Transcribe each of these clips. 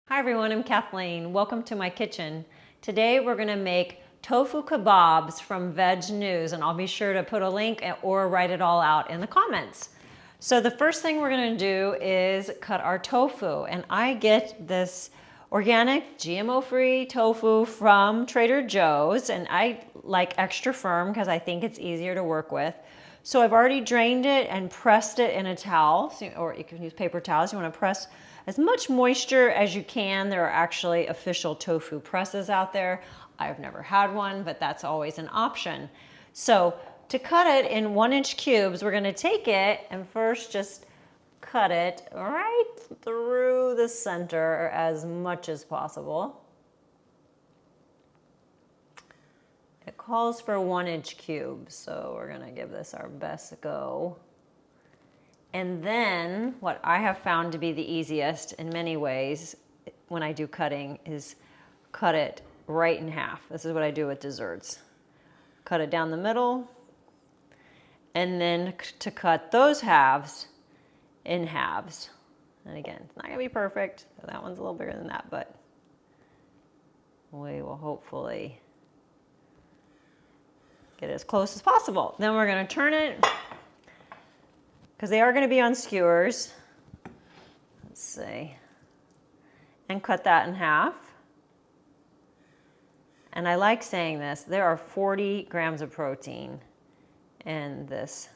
Hi everyone, I'm Kathleen. Welcome to my kitchen. Today we're going to make tofu kebabs from Veg News, and I'll be sure to put a link or write it all out in the comments. So the first thing we're going to do is cut our tofu, and I get this organic GMO-free tofu from Trader Joe's, and I like extra firm because I think it's easier to work with. So I've already drained it and pressed it in a towel, or you can use paper towels. You want to press as much moisture as you can. There are actually official tofu presses out there. I've never had one, but that's always an option. So to cut it in 1-inch cubes, we're going to take it and first just cut it right through the center as much as possible. It calls for 1-inch cubes, so we're going to give this our best go. And then what I have found to be the easiest in many ways when I do cutting is cut it right in half. This is what I do with desserts. Cut it down the middle, and then to cut those halves in halves. And again, it's not going to be perfect. That one's a little bigger than that, but we will hopefully get as close as possible. Then we're going to turn it, because they are going to be on skewers. Let's see. And cut that in half. And I like saying this, there are 40 grams of protein in this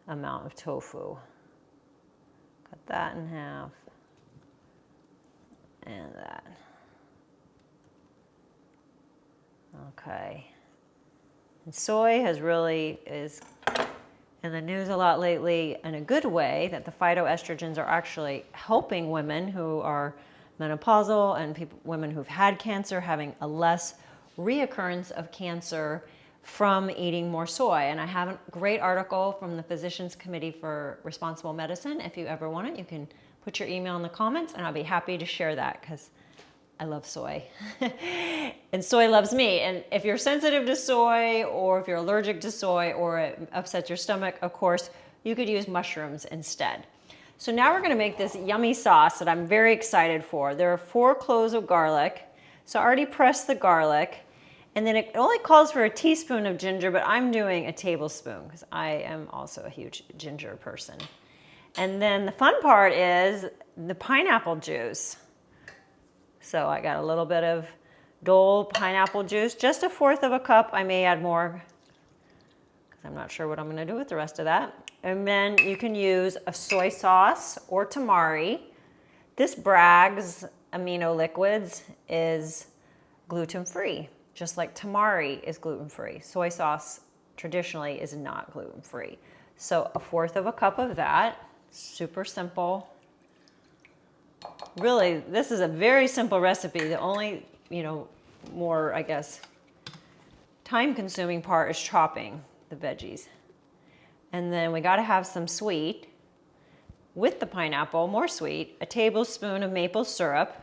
amount of tofu. Cut that in half. And that. Okay. And soy is in the news a lot lately in a good way, that the phytoestrogens are actually helping women who are menopausal and women who've had cancer having a less reoccurrence of cancer from eating more soy. And I have a great article from the Physicians Committee for Responsible Medicine. If you ever want it, you can put your email in the comments and I'll be happy to share that, because I love soy and soy loves me. And if you're sensitive to soy, or if you're allergic to soy, or it upsets your stomach, of course, you could use mushrooms instead. So now we're going to make this yummy sauce that I'm very excited for. There are 4 cloves of garlic. So I already pressed the garlic, and then it only calls for a teaspoon of ginger, but I'm doing a tablespoon because I am also a huge ginger person. And then the fun part is the pineapple juice. So I got a little bit of Dole pineapple juice, just 1/4 cup. I may add more because I'm not sure what I'm going to do with the rest of that. And then you can use a soy sauce or tamari. This Bragg's amino liquids is gluten-free, just like tamari is gluten-free. Soy sauce traditionally is not gluten-free. So 1/4 cup of that, super simple. Really, this is a very simple recipe. The only, more, I guess, time-consuming part is chopping the veggies. And then we got to have some sweet with the pineapple, more sweet, a tablespoon of maple syrup.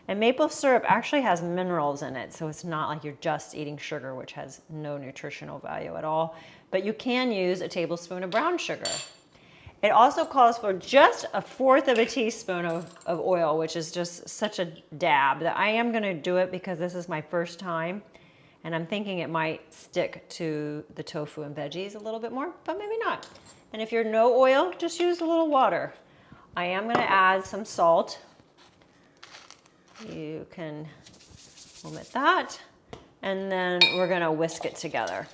And maple syrup actually has minerals in it, so it's not like you're just eating sugar, which has no nutritional value at all. But you can use a tablespoon of brown sugar. It also calls for just 1/4 teaspoon of oil, which is just such a dab that I am going to do it because this is my first time. And I'm thinking it might stick to the tofu and veggies a little bit more, but maybe not. And if you're no oil, just use a little water. I am going to add some salt. You can omit that. And then we're going to whisk it together.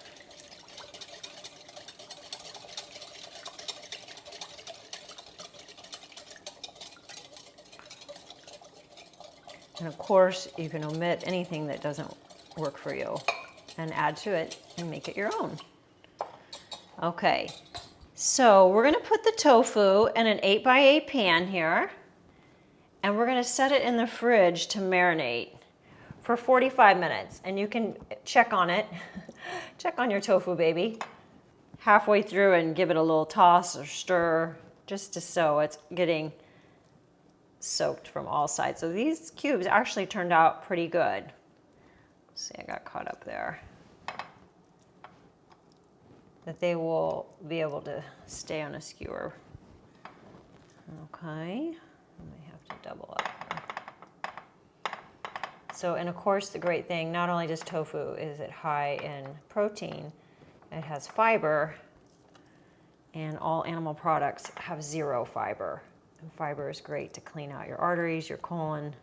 And of course, you can omit anything that doesn't work for you and add to it and make it your own. Okay, so we're going to put the tofu in an 8x8 pan here, and we're going to set it in the fridge to marinate for 45 minutes. And you can check on it, check on your tofu baby halfway through and give it a little toss or stir just so it's getting soaked from all sides. So these cubes actually turned out pretty good. Let's see, I got caught up there. That they will be able to stay on a skewer. Okay, I may have to double up. So, and of course, the great thing, not only does tofu is it high in protein, it has fiber, and all animal products have zero fiber. And fiber is great to clean out your arteries, your colon,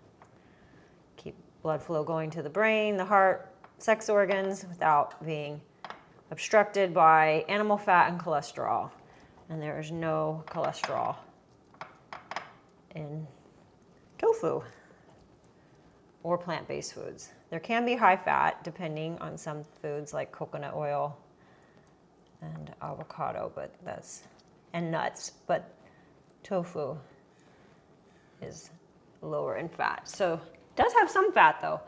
keep blood flow going to the brain, the heart, sex organs without being obstructed by animal fat and cholesterol. And there is no cholesterol in tofu or plant-based foods. There can be high fat depending on some foods like coconut oil and avocado, and nuts, but tofu is lower in fat. So it does have some fat though.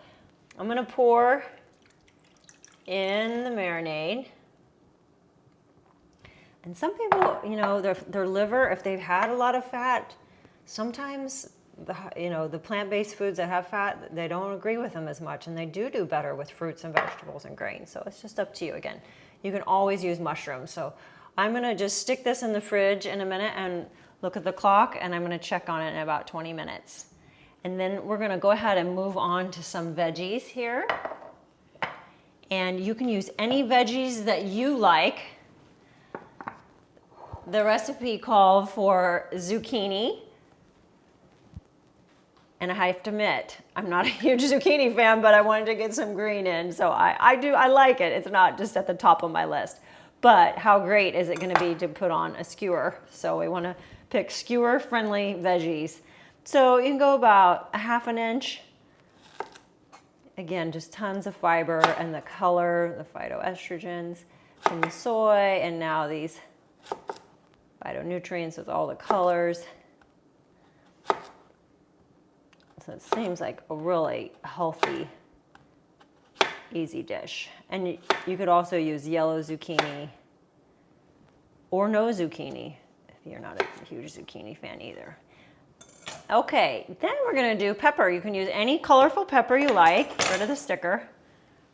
I'm gonna pour in the marinade. And some people, you know, their liver, if they've had a lot of fat, sometimes the plant-based foods that have fat, they don't agree with them as much, and they do better with fruits and vegetables and grains. So it's just up to you. Again, you can always use mushrooms. So I'm gonna just stick this in the fridge in a minute and look at the clock, and I'm gonna check on it in about 20 minutes. And then we're gonna go ahead and move on to some veggies here. And you can use any veggies that you like. The recipe called for zucchini. And I have to admit, I'm not a huge zucchini fan, but I wanted to get some green in. So I like it. It's not just at the top of my list. But how great is it gonna be to put on a skewer? So we wanna pick skewer-friendly veggies. So you can go about 1/2 inch. Again, just tons of fiber and the color, the phytoestrogens from the soy, and now these phytonutrients with all the colors. So it seems like a really healthy, easy dish. And you could also use yellow zucchini or no zucchini if you're not a huge zucchini fan either. Okay, then we're gonna do pepper. You can use any colorful pepper you like. Get rid of the sticker.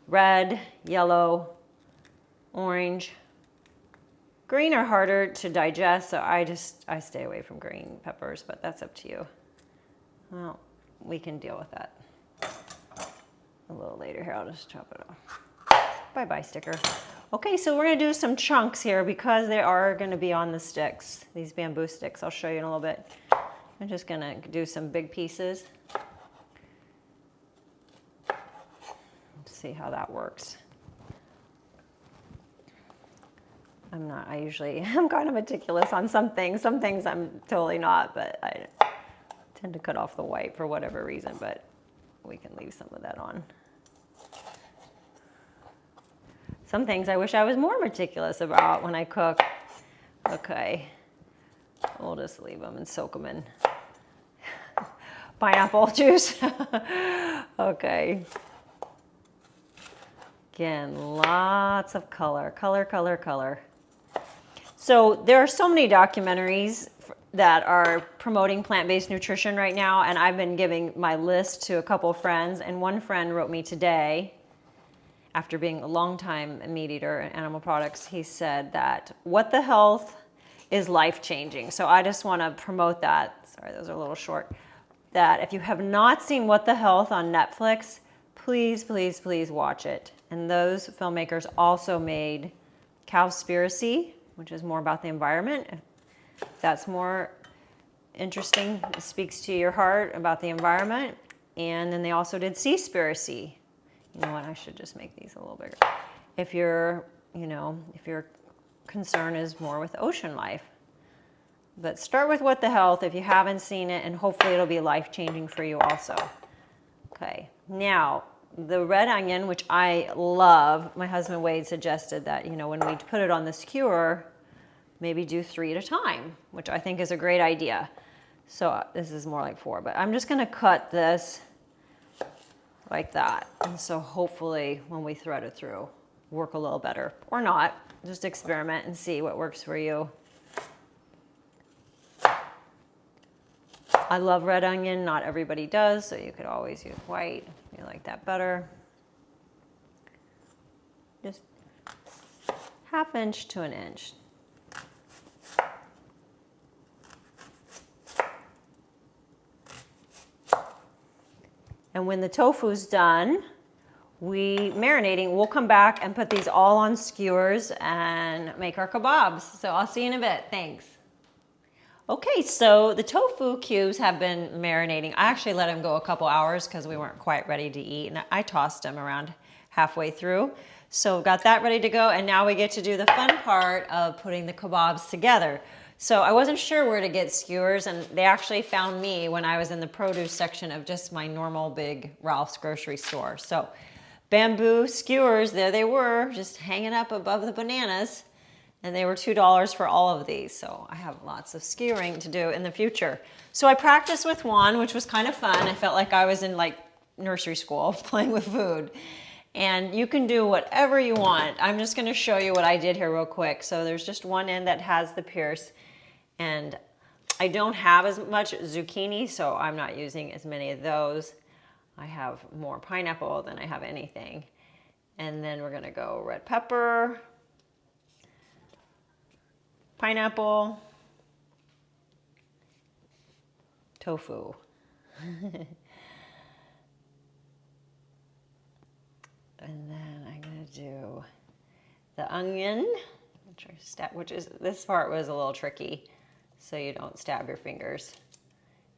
Red, yellow, orange. Green are harder to digest, so I stay away from green peppers, but that's up to you. Well, we can deal with that a little later. Here, I'll just chop it off. Bye-bye, sticker. Okay, so we're gonna do some chunks here because they are gonna be on the sticks, these bamboo sticks. I'll show you in a little bit. I'm just gonna do some big pieces. Let's see how that works. I'm kind of meticulous on some things. Some things I'm totally not, but I tend to cut off the white for whatever reason, but we can leave some of that on. Some things I wish I was more meticulous about when I cook. Okay, we'll just leave them and soak them in pineapple juice. Okay. Again, lots of color, color. So there are so many documentaries that are promoting plant-based nutrition right now, and I've been giving my list to a couple of friends, and one friend wrote me today, after being a long time meat eater and animal products, he said that What the Health is life-changing. So I just want to promote that. Sorry, those are a little short. That if you have not seen What the Health on Netflix, please, please, please watch it. And those filmmakers also made Cowspiracy, which is more about the environment. If that's more interesting, it speaks to your heart about the environment. And then they also did Seaspiracy. You know what, I should just make these a little bigger. If your concern is more with ocean life. But start with What the Health if you haven't seen it, and hopefully it'll be life-changing for you also. Okay, now the red onion, which I love, my husband Wade suggested that, when we put it on the skewer, maybe do 3 at a time, which I think is a great idea. So this is more like 4, but I'm just gonna cut this like that. And so hopefully when we thread it through, work a little better, or not, just experiment and see what works for you. I love red onion, not everybody does, so you could always use white if you like that better. Just 1/2 inch to 1 inch. And when the tofu's done, marinating, we'll come back and put these all on skewers and make our kebabs. So I'll see you in a bit. Thanks. Okay, so the tofu cubes have been marinating. I actually let them go a couple hours because we weren't quite ready to eat, and I tossed them around halfway through. So got that ready to go, and now we get to do the fun part of putting the kebabs together. So I wasn't sure where to get skewers, and they actually found me when I was in the produce section of just my normal big Ralph's grocery store. So bamboo skewers, there they were, just hanging up above the bananas. And they were $2 for all of these. So I have lots of skewering to do in the future. So I practiced with one, which was kind of fun. I felt like I was in like nursery school playing with food. And you can do whatever you want. I'm just gonna show you what I did here real quick. So there's just one end that has the pierce. And I don't have as much zucchini, so I'm not using as many of those. I have more pineapple than I have anything. And then we're gonna go red pepper, pineapple, tofu. And then I'm gonna do the onion, which is, this part was a little tricky, so you don't stab your fingers.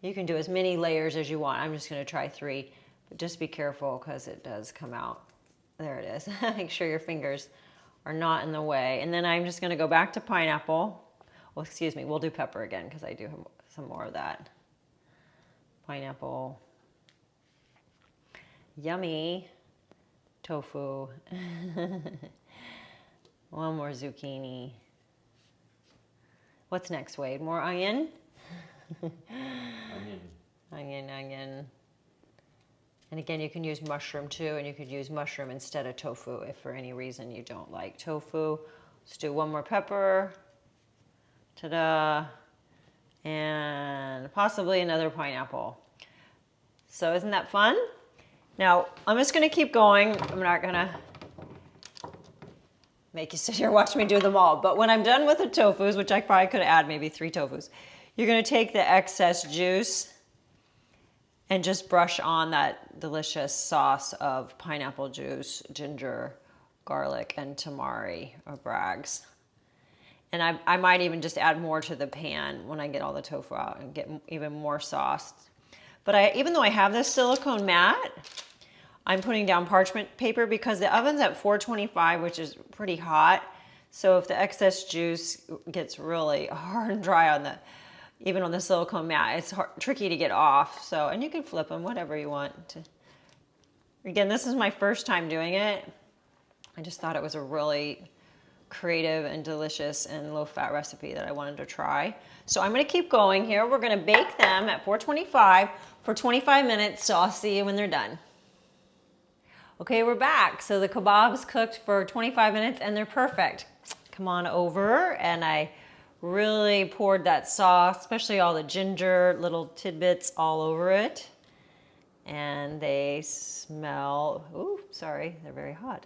You can do as many layers as you want. I'm just gonna try 3, but just be careful because it does come out. There it is. Make sure your fingers are not in the way. And then I'm just gonna go back to pineapple. Well, excuse me, we'll do pepper again because I do have some more of that. Pineapple. Yummy. Tofu. One more zucchini. What's next, Wade? More onion? Onion. And again, you can use mushroom too, and you could use mushroom instead of tofu if for any reason you don't like tofu. Let's do one more pepper. Ta-da. And possibly another pineapple. So isn't that fun? Now, I'm just gonna keep going. I'm not gonna make you sit here and watch me do them all. But when I'm done with the tofus, which I probably could add maybe 3 tofus, you're gonna take the excess juice and just brush on that delicious sauce of pineapple juice, ginger, garlic, and tamari or Bragg's. And I might even just add more to the pan when I get all the tofu out and get even more sauce. But even though I have this silicone mat, I'm putting down parchment paper because the oven's at 425, which is pretty hot. So if the excess juice gets really hard and dry on even on the silicone mat, it's tricky to get off. So, and you can flip them, whatever you want to. Again, this is my first time doing it. I just thought it was a really creative and delicious and low-fat recipe that I wanted to try. So I'm gonna keep going here. We're gonna bake them at 425 for 25 minutes, so I'll see you when they're done. Okay, we're back. So the kebabs cooked for 25 minutes and they're perfect. Come on over, and I really poured that sauce, especially all the ginger, little tidbits all over it. And they smell, ooh, sorry, they're very hot.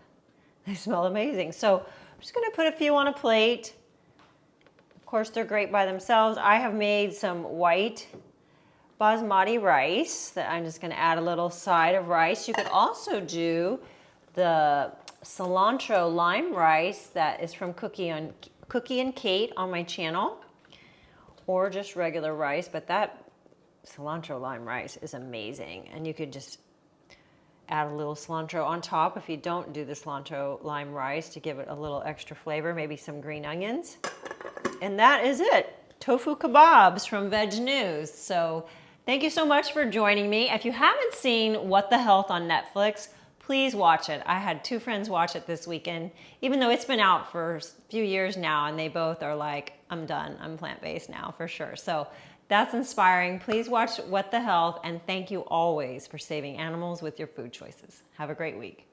They smell amazing. So I'm just gonna put a few on a plate. Of course, they're great by themselves. I have made some white basmati rice that I'm just gonna add a little side of rice. You could also do the cilantro lime rice that is from Cookie and Kate on my channel, or just regular rice, but that cilantro lime rice is amazing. And you could just add a little cilantro on top if you don't do the cilantro lime rice to give it a little extra flavor, maybe some green onions. And that is it. Tofu Kabobs from Veg News. So thank you so much for joining me. If you haven't seen What the Health on Netflix, please watch it. I had 2 friends watch it this weekend, even though it's been out for a few years now, and they both are like, I'm done. I'm plant-based now for sure. So that's inspiring. Please watch What the Health, and thank you always for saving animals with your food choices. Have a great week.